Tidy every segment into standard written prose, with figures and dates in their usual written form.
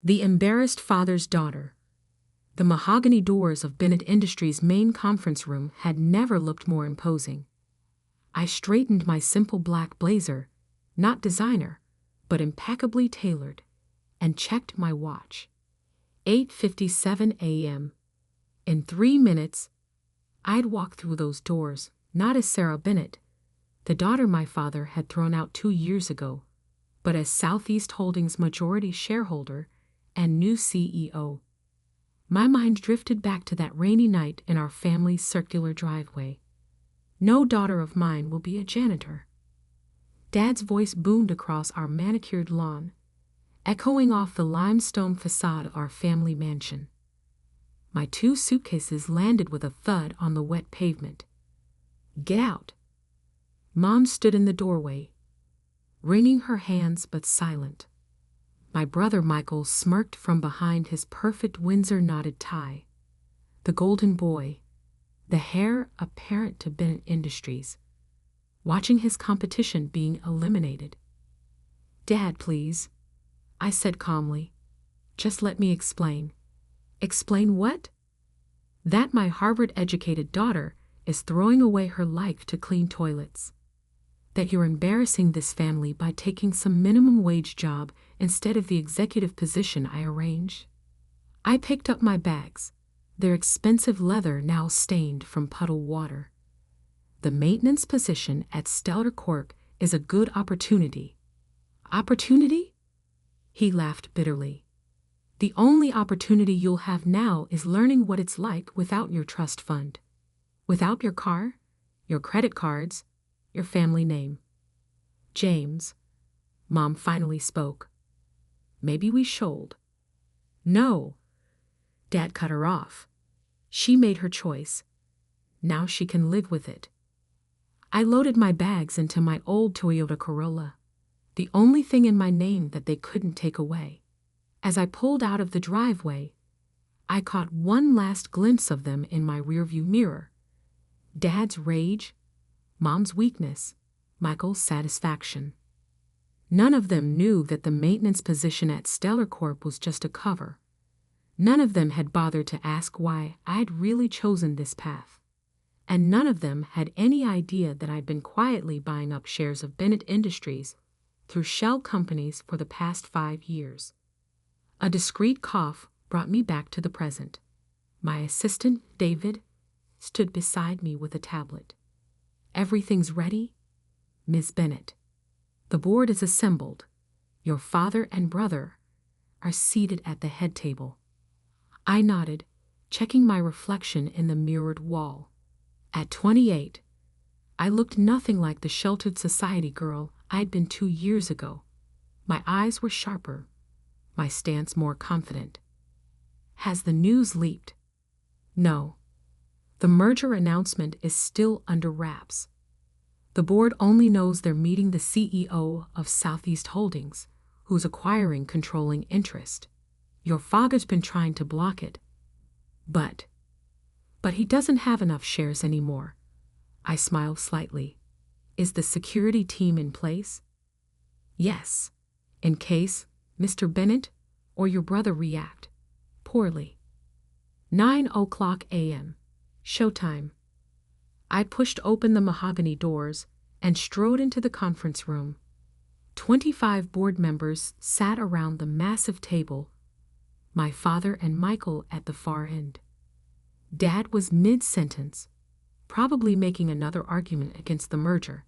The embarrassed father's daughter. The mahogany doors of Bennett Industries' main conference room had never looked more imposing. I straightened my simple black blazer, not designer, but impeccably tailored, and checked my watch. 8:57 a.m. In 3 minutes, I'd walk through those doors, not as Sarah Bennett, the daughter my father had thrown out 2 years ago, but as Southeast Holdings' majority shareholder and new CEO. My mind drifted back to that rainy night in our family's circular driveway. No daughter of mine will be a janitor. Dad's voice boomed across our manicured lawn, echoing off the limestone facade of our family mansion. My 2 suitcases landed with a thud on the wet pavement. "Get out." Mom stood in the doorway, wringing her hands but silent. My brother Michael smirked from behind his perfect Windsor knotted tie. The golden boy, the heir apparent to Bennett Industries, watching his competition being eliminated. "Dad, please," I said calmly. "Just let me explain." "Explain what?" "That my Harvard-educated daughter is throwing away her life to clean toilets. That you're embarrassing this family by taking some minimum wage job instead of the executive position I arranged." I picked up my bags, their expensive leather now stained from puddle water. "The maintenance position at Stellar Corp is a good opportunity." "Opportunity?" He laughed bitterly. "The only opportunity you'll have now is learning what it's like without your trust fund, without your car, your credit cards, your family name." "James," Mom finally spoke. "Maybe we should." "No." Dad cut her off. "She made her choice. Now she can live with it." I loaded my bags into my old Toyota Corolla, the only thing in my name that they couldn't take away. As I pulled out of the driveway, I caught one last glimpse of them in my rearview mirror. Dad's rage, Mom's weakness, Michael's satisfaction. None of them knew that the maintenance position at Stellar Corp was just a cover. None of them had bothered to ask why I'd really chosen this path. And none of them had any idea that I'd been quietly buying up shares of Bennett Industries through shell companies for the past 5 years. A discreet cough brought me back to the present. My assistant, David, stood beside me with a tablet. "Everything's ready, Ms. Bennett. The board is assembled. Your father and brother are seated at the head table." I nodded, checking my reflection in the mirrored wall. At 28, I looked nothing like the sheltered society girl I'd been 2 years ago. My eyes were sharper, my stance more confident. Has the news leaked? No. The merger announcement is still under wraps. The board only knows they're meeting the CEO of Southeast Holdings, who's acquiring controlling interest. Your father's been trying to block it. But he doesn't have enough shares anymore. I smiled slightly. Is the security team in place? Yes, in case Mr. Bennett or your brother react poorly. 9:00 a.m. Showtime. I pushed open the mahogany doors and strode into the conference room. 25 board members sat around the massive table, my father and Michael at the far end. Dad was mid-sentence, probably making another argument against the merger.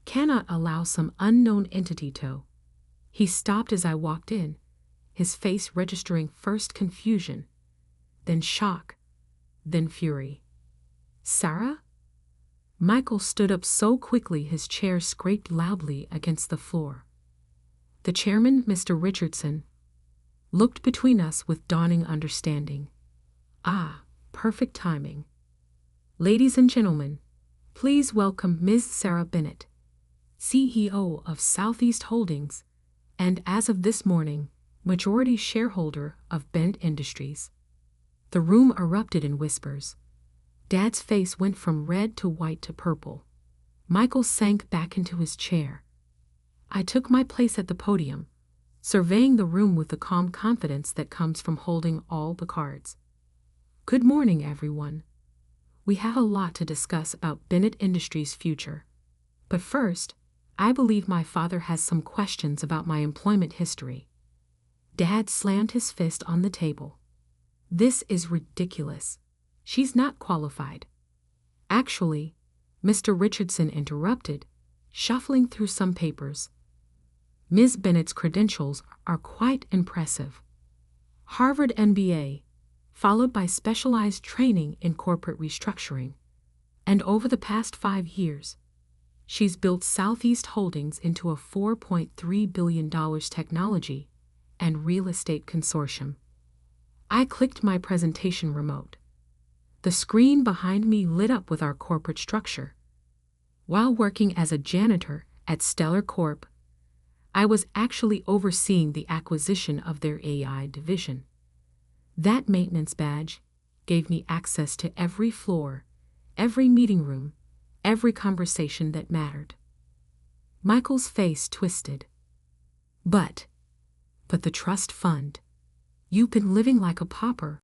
"Cannot allow some unknown entity to." He stopped as I walked in, his face registering first confusion, then shock, then fury. "Sarah?" Michael stood up so quickly his chair scraped loudly against the floor. The chairman, Mr. Richardson, looked between us with dawning understanding. Ah, perfect timing. "Ladies and gentlemen, please welcome Ms. Sarah Bennett, CEO of Southeast Holdings, and as of this morning, majority shareholder of Bennett Industries." The room erupted in whispers. Dad's face went from red to white to purple. Michael sank back into his chair. I took my place at the podium, surveying the room with the calm confidence that comes from holding all the cards. Good morning, everyone. We have a lot to discuss about Bennett Industries' future. But first, I believe my father has some questions about my employment history. Dad slammed his fist on the table. This is ridiculous. She's not qualified. Actually, Mr. Richardson interrupted, shuffling through some papers. Ms. Bennett's credentials are quite impressive. Harvard MBA, followed by specialized training in corporate restructuring. And over the past 5 years, she's built Southeast Holdings into a $4.3 billion technology and real estate consortium. I clicked my presentation remote. The screen behind me lit up with our corporate structure. While working as a janitor at Stellar Corp, I was actually overseeing the acquisition of their AI division. That maintenance badge gave me access to every floor, every meeting room, every conversation that mattered. Michael's face twisted. But the trust fund. You've been living like a pauper.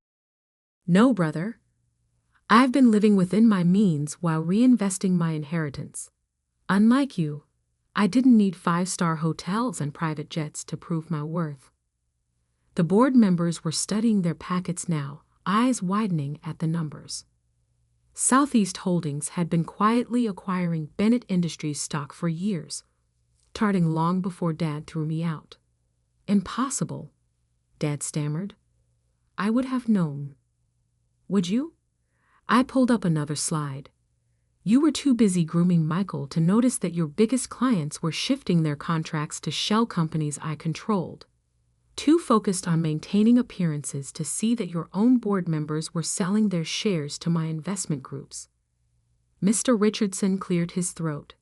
No, brother. I've been living within my means while reinvesting my inheritance. Unlike you, I didn't need 5-star hotels and private jets to prove my worth. The board members were studying their packets now, eyes widening at the numbers. Southeast Holdings had been quietly acquiring Bennett Industries stock for years, starting long before Dad threw me out. Impossible, Dad stammered. I would have known. Would you? I pulled up another slide. You were too busy grooming Michael to notice that your biggest clients were shifting their contracts to shell companies I controlled. Too focused on maintaining appearances to see that your own board members were selling their shares to my investment groups. Mr. Richardson cleared his throat.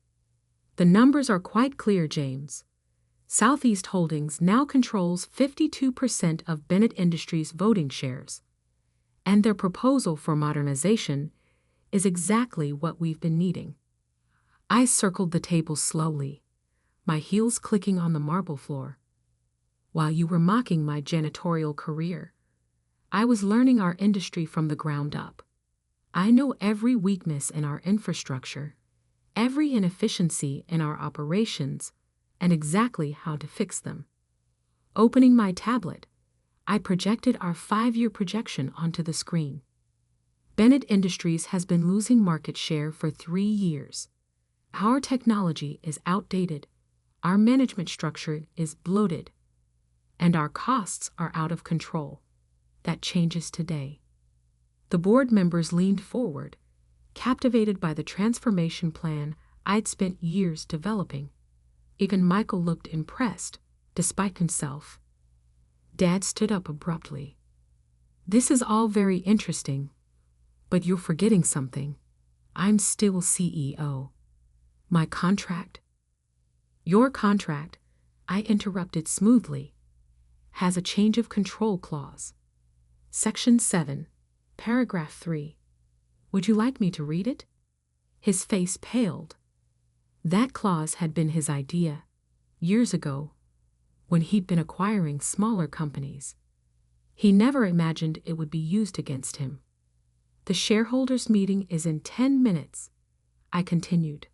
The numbers are quite clear, James. Southeast Holdings now controls 52% of Bennett Industries' voting shares, and their proposal for modernization is exactly what we've been needing. I circled the table slowly, my heels clicking on the marble floor. While you were mocking my janitorial career, I was learning our industry from the ground up. I know every weakness in our infrastructure, every inefficiency in our operations, and exactly how to fix them. Opening my tablet, I projected our 5-year projection onto the screen. Bennett Industries has been losing market share for 3 years. Our technology is outdated, our management structure is bloated, and our costs are out of control. That changes today. The board members leaned forward, captivated by the transformation plan I'd spent years developing. Even Michael looked impressed, despite himself. Dad stood up abruptly. This is all very interesting, but you're forgetting something. I'm still CEO. My contract? Your contract, I interrupted smoothly, has a change of control clause. Section 7, paragraph 3. Would you like me to read it? His face paled. That clause had been his idea, years ago, when he'd been acquiring smaller companies. He never imagined it would be used against him. The shareholders' meeting is in 10 minutes, I continued.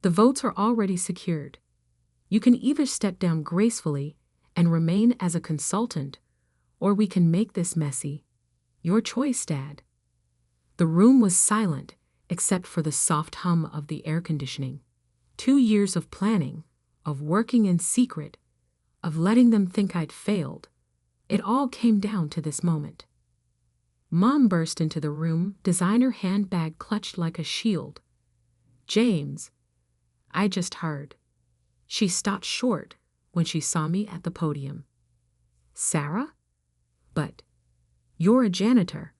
The votes are already secured. You can either step down gracefully and remain as a consultant, or we can make this messy. Your choice, Dad. The room was silent, except for the soft hum of the air conditioning. 2 years of planning, of working in secret, of letting them think I'd failed. It all came down to this moment. Mom burst into the room, designer handbag clutched like a shield. James, I just heard. She stopped short when she saw me at the podium. Sarah? But you're a janitor.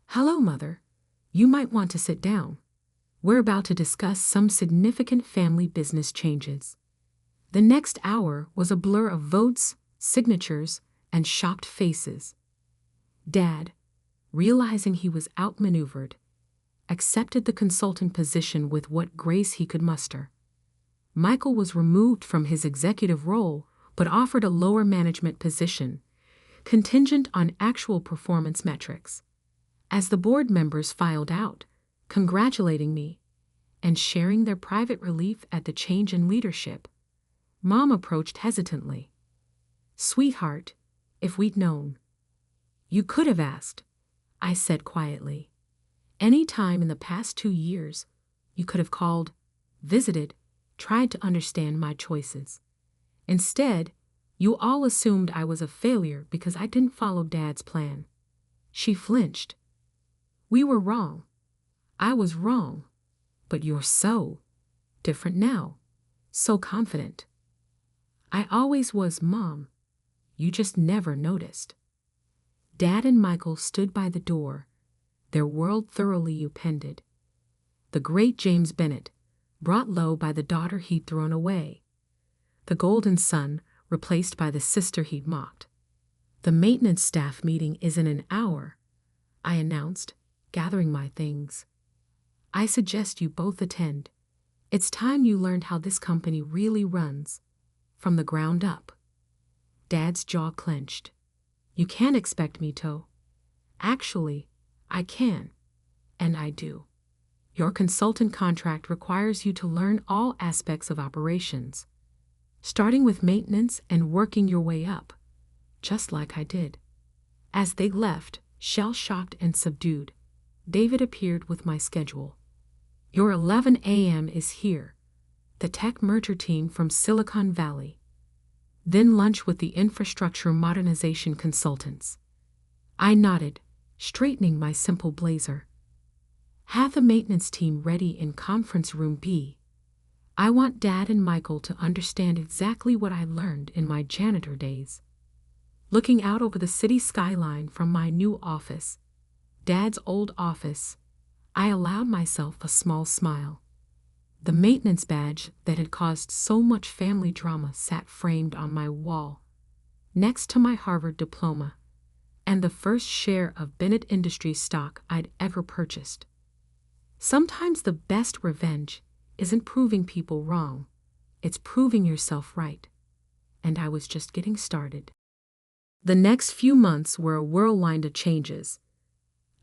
Hello, Mother. You might want to sit down. We're about to discuss some significant family business changes. The next hour was a blur of votes, signatures, and shocked faces. Dad, realizing he was outmaneuvered, accepted the consulting position with what grace he could muster. Michael was removed from his executive role but offered a lower management position, contingent on actual performance metrics. As the board members filed out, congratulating me and sharing their private relief at the change in leadership, Mom approached hesitantly. "Sweetheart, if we'd known." "You could have asked," I said quietly. "Any time in the past 2 years, you could have called, visited, tried to understand my choices. Instead, you all assumed I was a failure because I didn't follow Dad's plan." She flinched. "We were wrong. I was wrong. But you're so different now, so confident." "I always was, Mom. You just never noticed." Dad and Michael stood by the door, their world thoroughly upended. The great James Bennett, brought low by the daughter he'd thrown away. The golden son, replaced by the sister he'd mocked. "The maintenance staff meeting is in an hour," I announced, gathering my things. "I suggest you both attend. It's time you learned how this company really runs, from the ground up." Dad's jaw clenched. "You can't expect me to." "Actually, I can, and I do. Your consultant contract requires you to learn all aspects of operations, starting with maintenance and working your way up, just like I did." As they left, shell-shocked and subdued, David appeared with my schedule. "Your 11 a.m. is here, the tech merger team from Silicon Valley. Then lunch with the infrastructure modernization consultants." I nodded, straightening my simple blazer. "Have the maintenance team ready in conference room B. I want Dad and Michael to understand exactly what I learned in my janitor days." Looking out over the city skyline from my new office, Dad's old office, I allowed myself a small smile. The maintenance badge that had caused so much family drama sat framed on my wall, next to my Harvard diploma, and the first share of Bennett Industries stock I'd ever purchased. Sometimes the best revenge isn't proving people wrong, it's proving yourself right. And I was just getting started. The next few months were a whirlwind of changes.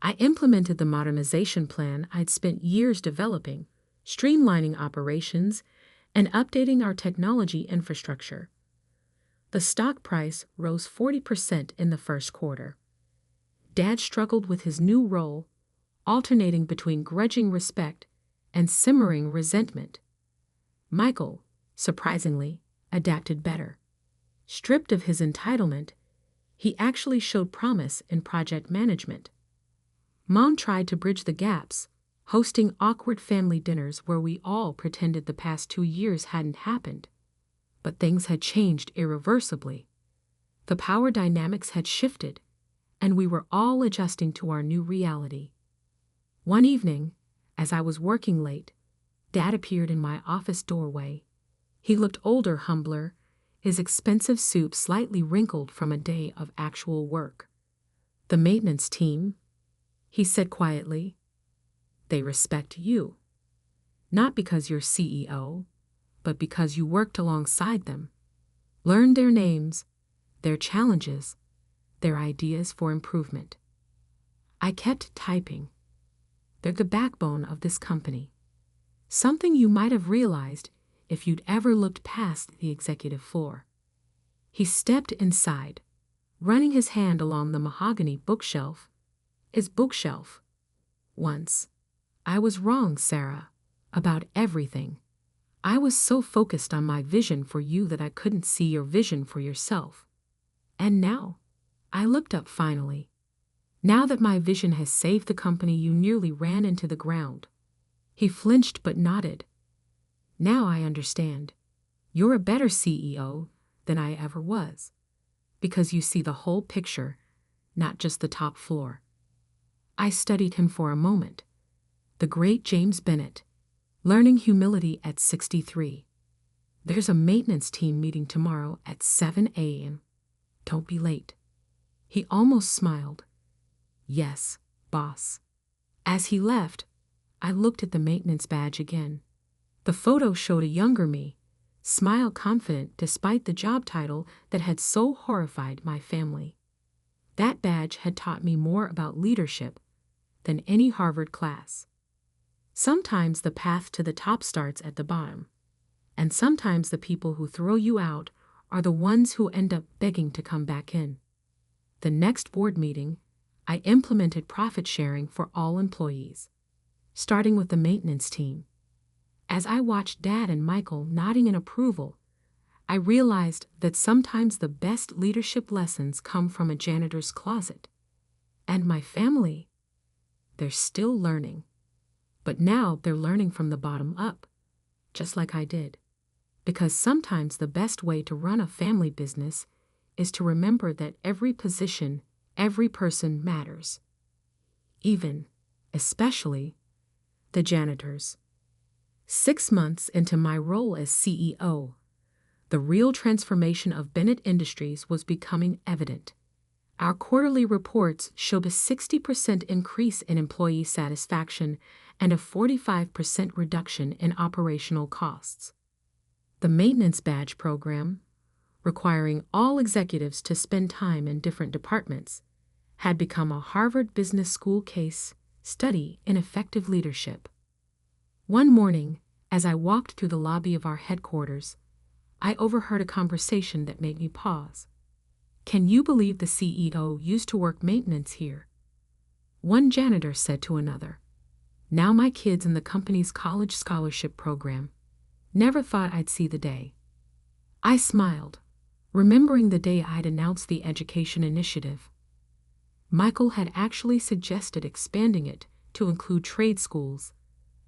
I implemented the modernization plan I'd spent years developing, streamlining operations, and updating our technology infrastructure. The stock price rose 40% in the first quarter. Dad struggled with his new role, alternating between grudging respect and simmering resentment. Michael, surprisingly, adapted better. Stripped of his entitlement, he actually showed promise in project management. Mom tried to bridge the gaps, hosting awkward family dinners where we all pretended the past 2 years hadn't happened. But things had changed irreversibly. The power dynamics had shifted, and we were all adjusting to our new reality. One evening, as I was working late, Dad appeared in my office doorway. He looked older, humbler, his expensive suit slightly wrinkled from a day of actual work. "The maintenance team," he said quietly, "they respect you. Not because you're CEO, but because you worked alongside them, learned their names, their challenges, their ideas for improvement." I kept typing. "They're the backbone of this company. Something you might have realized if you'd ever looked past the executive floor." He stepped inside, running his hand along the mahogany bookshelf. "His bookshelf. Once. I was wrong, Sarah, about everything. I was so focused on my vision for you that I couldn't see your vision for yourself. And now, I looked up finally. Now that my vision has saved the company you nearly ran into the ground." He flinched but nodded. "Now I understand. You're a better CEO than I ever was, because you see the whole picture, not just the top floor." I studied him for a moment. The great James Bennett, learning humility at 63. "There's a maintenance team meeting tomorrow at 7 a.m. Don't be late." He almost smiled. "Yes, boss." As he left, I looked at the maintenance badge again. The photo showed a younger me, smile confident despite the job title that had so horrified my family. That badge had taught me more about leadership than any Harvard class. Sometimes the path to the top starts at the bottom, and sometimes the people who throw you out are the ones who end up begging to come back in. The next board meeting, I implemented profit sharing for all employees, starting with the maintenance team. As I watched Dad and Michael nodding in approval, I realized that sometimes the best leadership lessons come from a janitor's closet. And my family, they're still learning. But now they're learning from the bottom up, just like I did. Because sometimes the best way to run a family business is to remember that every position, every person matters. Even, especially, the janitors. 6 months into my role as CEO, the real transformation of Bennett Industries was becoming evident. Our quarterly reports showed a 60% increase in employee satisfaction and a 45% reduction in operational costs. The maintenance badge program, requiring all executives to spend time in different departments, had become a Harvard Business School case study in effective leadership. One morning, as I walked through the lobby of our headquarters, I overheard a conversation that made me pause. "Can you believe the CEO used to work maintenance here?" One janitor said to another. "Now my kid's in the company's college scholarship program. Never thought I'd see the day." I smiled, remembering the day I'd announced the education initiative. Michael had actually suggested expanding it to include trade schools,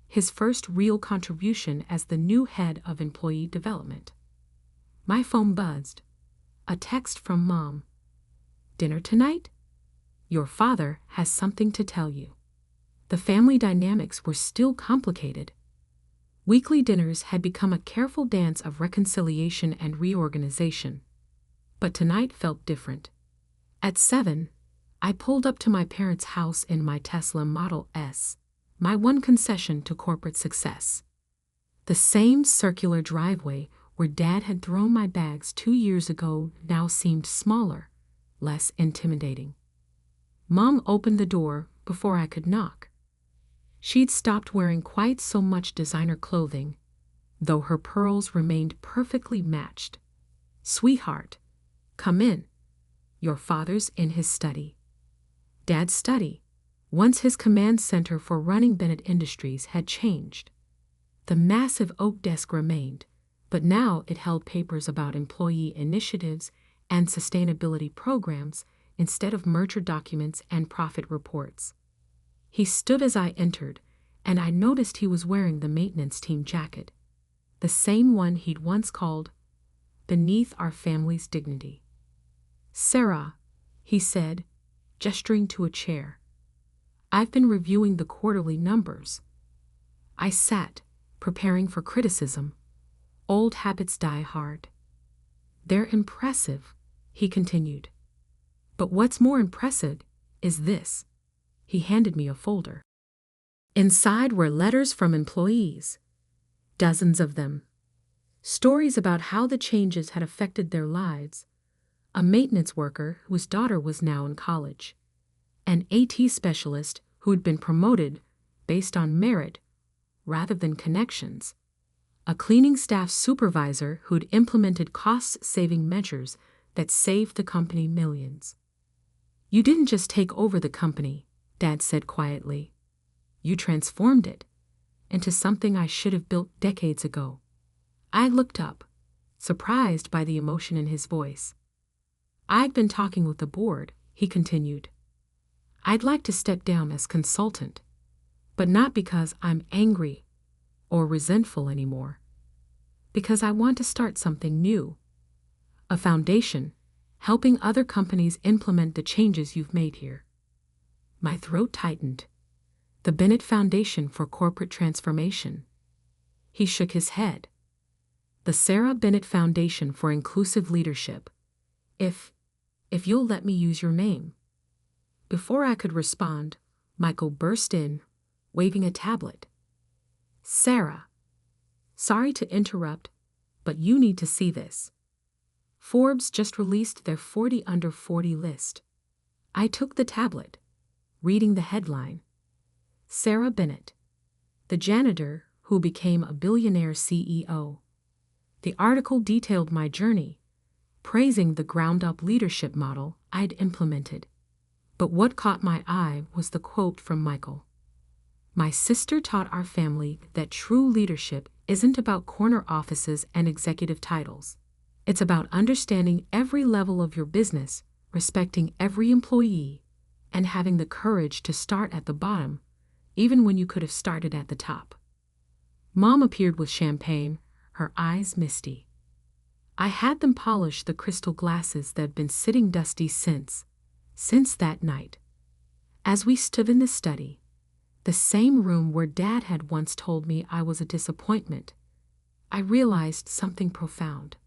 his first real contribution as the new head of employee development. My phone buzzed. A text from Mom. "Dinner tonight? Your father has something to tell you." The family dynamics were still complicated. Weekly dinners had become a careful dance of reconciliation and reorganization. But tonight felt different. At 7, I pulled up to my parents' house in my Tesla Model S, my one concession to corporate success. The same circular driveway where Dad had thrown my bags 2 years ago now seemed smaller, less intimidating. Mom opened the door before I could knock. She'd stopped wearing quite so much designer clothing, though her pearls remained perfectly matched. "Sweetheart, come in. Your father's in his study." Dad's study, once his command center for running Bennett Industries, had changed. The massive oak desk remained, but now it held papers about employee initiatives and sustainability programs instead of merger documents and profit reports. He stood as I entered, and I noticed he was wearing the maintenance team jacket, the same one he'd once called "beneath our family's dignity." "Sarah," he said, gesturing to a chair, "I've been reviewing the quarterly numbers." I sat, preparing for criticism. Old habits die hard. "They're impressive," he continued. "But what's more impressive is this." He handed me a folder. Inside were letters from employees, dozens of them. Stories about how the changes had affected their lives. A maintenance worker whose daughter was now in college. An AT specialist who had been promoted based on merit rather than connections. A cleaning staff supervisor who'd implemented cost-saving measures that saved the company millions. "You didn't just take over the company," Dad said quietly. "You transformed it into something I should have built decades ago." I looked up, surprised by the emotion in his voice. "I've been talking with the board," he continued. "I'd like to step down as consultant, but not because I'm angry or resentful anymore. Because I want to start something new. A foundation, helping other companies implement the changes you've made here." My throat tightened. The Bennett Foundation for Corporate Transformation. He shook his head. "The Sarah Bennett Foundation for Inclusive Leadership. If you'll let me use your name." Before I could respond, Michael burst in, waving a tablet. "Sarah, sorry to interrupt, but you need to see this. Forbes just released their 40 under 40 list. I took the tablet, reading the headline. Sarah Bennett, the janitor who became a billionaire CEO. The article detailed my journey, praising the ground-up leadership model I'd implemented. But what caught my eye was the quote from Michael. My sister taught our family that true leadership isn't about corner offices and executive titles. It's about understanding every level of your business, respecting every employee, and having the courage to start at the bottom, even when you could have started at the top. Mom appeared with champagne, her eyes misty. I had them polish the crystal glasses that'd been sitting dusty since that night. As we stood in the study, the same room where Dad had once told me I was a disappointment, I realized something profound.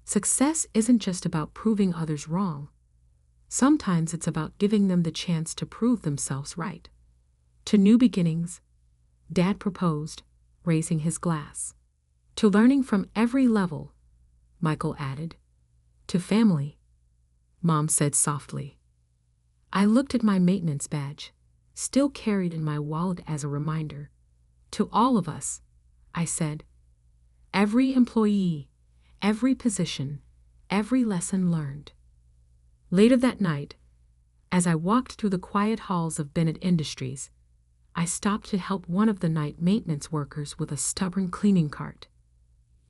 Success isn't just about proving others wrong. Sometimes it's about giving them the chance to prove themselves right. To new beginnings, Dad proposed, raising his glass. To learning from every level, Michael added. To family, Mom said softly. I looked at my maintenance badge, still carried in my wallet as a reminder. To all of us, I said. Every employee, every position, every lesson learned. Later that night, as I walked through the quiet halls of Bennett Industries, I stopped to help one of the night maintenance workers with a stubborn cleaning cart.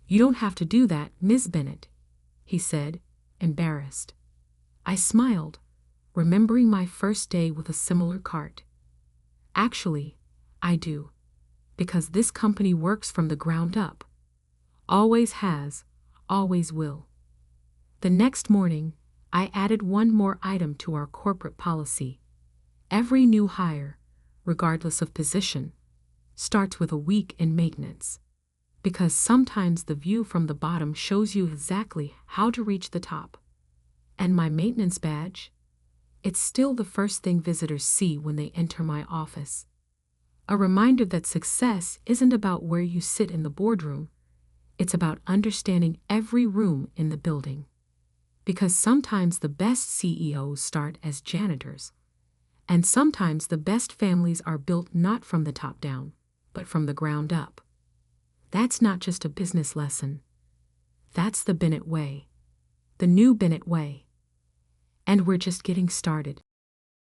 You don't have to do that, Miss Bennett, he said, embarrassed. I smiled, remembering my first day with a similar cart. Actually, I do, because this company works from the ground up. Always has, always will. The next morning, I added one more item to our corporate policy. Every new hire, regardless of position, starts with a week in maintenance. Because sometimes the view from the bottom shows you exactly how to reach the top. And my maintenance badge? It's still the first thing visitors see when they enter my office. A reminder that success isn't about where you sit in the boardroom. It's about understanding every room in the building. Because sometimes the best CEOs start as janitors. And sometimes the best families are built not from the top down, but from the ground up. That's not just a business lesson. That's the Bennett way. The new Bennett way. And we're just getting started.